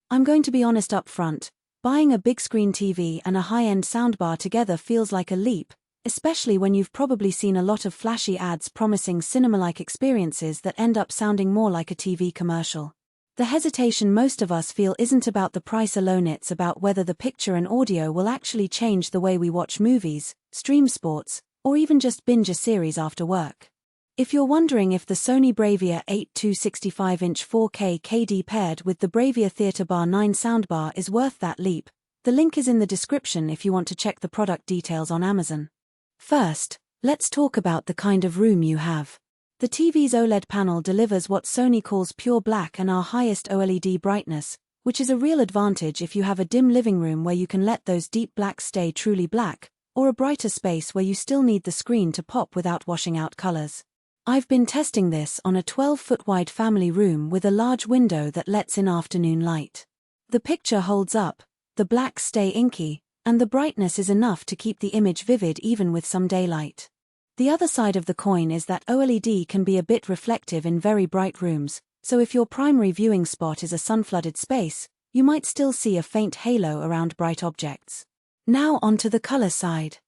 I'm going to be honest up front, buying a big screen TV and a high-end soundbar together feels like a leap, especially when you've probably seen a lot of flashy ads promising cinema-like experiences that end up sounding more like a TV commercial. The hesitation most of us feel isn't about the price alone, it's about whether the picture and audio will actually change the way we watch movies, stream sports, or even just binge a series after work. If you're wondering if the Sony BRAVIA 8265-inch 4K KD paired with the BRAVIA Theatre Bar 9 soundbar is worth that leap, the link is in the description if you want to check the product details on Amazon. First, let's talk about the kind of room you have. The TV's OLED panel delivers what Sony calls pure black and our highest OLED brightness, which is a real advantage if you have a dim living room where you can let those deep blacks stay truly black, or a brighter space where you still need the screen to pop without washing out colors. I've been testing this on a 12-foot wide family room with a large window that lets in afternoon light. The picture holds up, the blacks stay inky, and the brightness is enough to keep the image vivid even with some daylight. The other side of the coin is that OLED can be a bit reflective in very bright rooms, so if your primary viewing spot is a sun-flooded space, you might still see a faint halo around bright objects. Now onto the color side.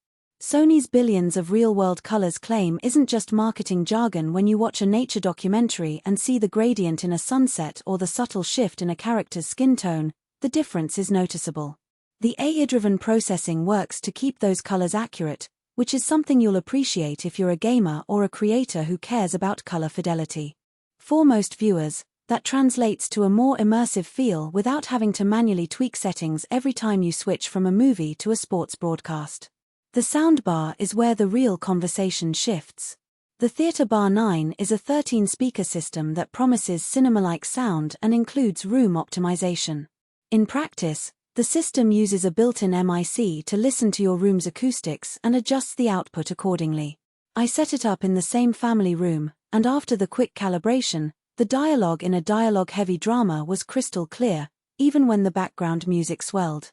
Sony's billions of real-world colors claim isn't just marketing jargon when you watch a nature documentary and see the gradient in a sunset or the subtle shift in a character's skin tone. The difference is noticeable. The AI-driven processing works to keep those colors accurate, which is something you'll appreciate if you're a gamer or a creator who cares about color fidelity. For most viewers, that translates to a more immersive feel without having to manually tweak settings every time you switch from a movie to a sports broadcast. The soundbar is where the real conversation shifts. The Theatre Bar 9 is a 13-speaker system that promises cinema-like sound and includes room optimization. In practice, the system uses a built-in mic to listen to your room's acoustics and adjusts the output accordingly. I set it up in the same family room, and after the quick calibration, the dialogue in a dialogue-heavy drama was crystal clear, even when the background music swelled.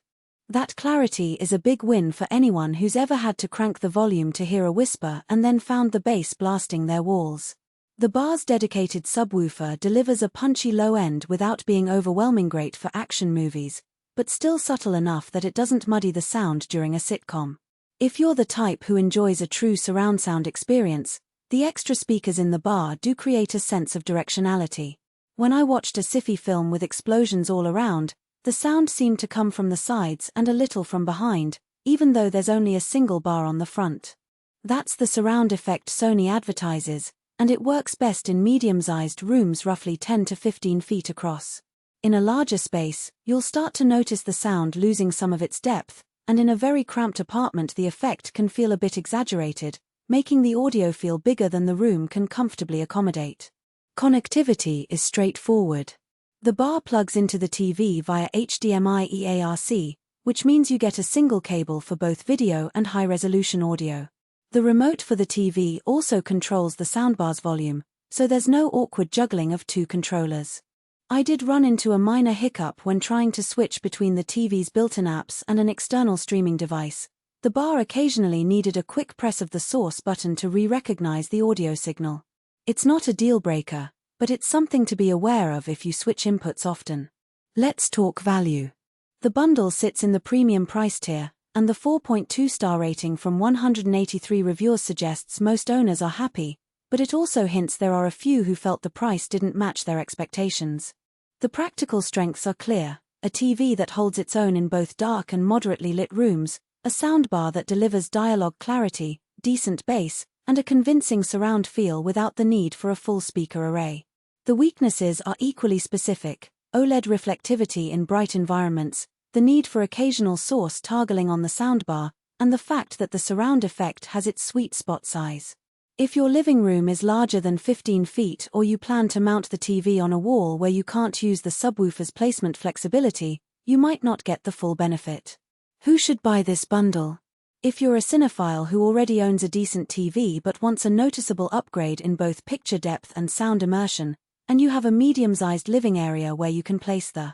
That clarity is a big win for anyone who's ever had to crank the volume to hear a whisper and then found the bass blasting their walls. The bar's dedicated subwoofer delivers a punchy low end without being overwhelming, great for action movies, but still subtle enough that it doesn't muddy the sound during a sitcom. If you're the type who enjoys a true surround sound experience, the extra speakers in the bar do create a sense of directionality. When I watched a sci-fi film with explosions all around, the sound seemed to come from the sides and a little from behind, even though there's only a single bar on the front. That's the surround effect Sony advertises, and it works best in medium-sized rooms roughly 10 to 15 feet across. In a larger space, you'll start to notice the sound losing some of its depth, and in a very cramped apartment the effect can feel a bit exaggerated, making the audio feel bigger than the room can comfortably accommodate. Connectivity is straightforward. The bar plugs into the TV via HDMI EARC, which means you get a single cable for both video and high-resolution audio. The remote for the TV also controls the soundbar's volume, so there's no awkward juggling of two controllers. I did run into a minor hiccup when trying to switch between the TV's built-in apps and an external streaming device. The bar occasionally needed a quick press of the source button to re-recognize the audio signal. It's not a deal-breaker, but it's something to be aware of if you switch inputs often. Let's talk value. The bundle sits in the premium price tier, and the 4.2-star rating from 183 reviewers suggests most owners are happy, but it also hints there are a few who felt the price didn't match their expectations. The practical strengths are clear: a TV that holds its own in both dark and moderately lit rooms, a soundbar that delivers dialogue clarity, decent bass, and a convincing surround feel without the need for a full speaker array. The weaknesses are equally specific: OLED reflectivity in bright environments, the need for occasional source toggling on the soundbar, and the fact that the surround effect has its sweet spot size. If your living room is larger than 15 feet or you plan to mount the TV on a wall where you can't use the subwoofer's placement flexibility, you might not get the full benefit. Who should buy this bundle? If you're a cinephile who already owns a decent TV but wants a noticeable upgrade in both picture depth and sound immersion, and you have a medium-sized living area where you can place the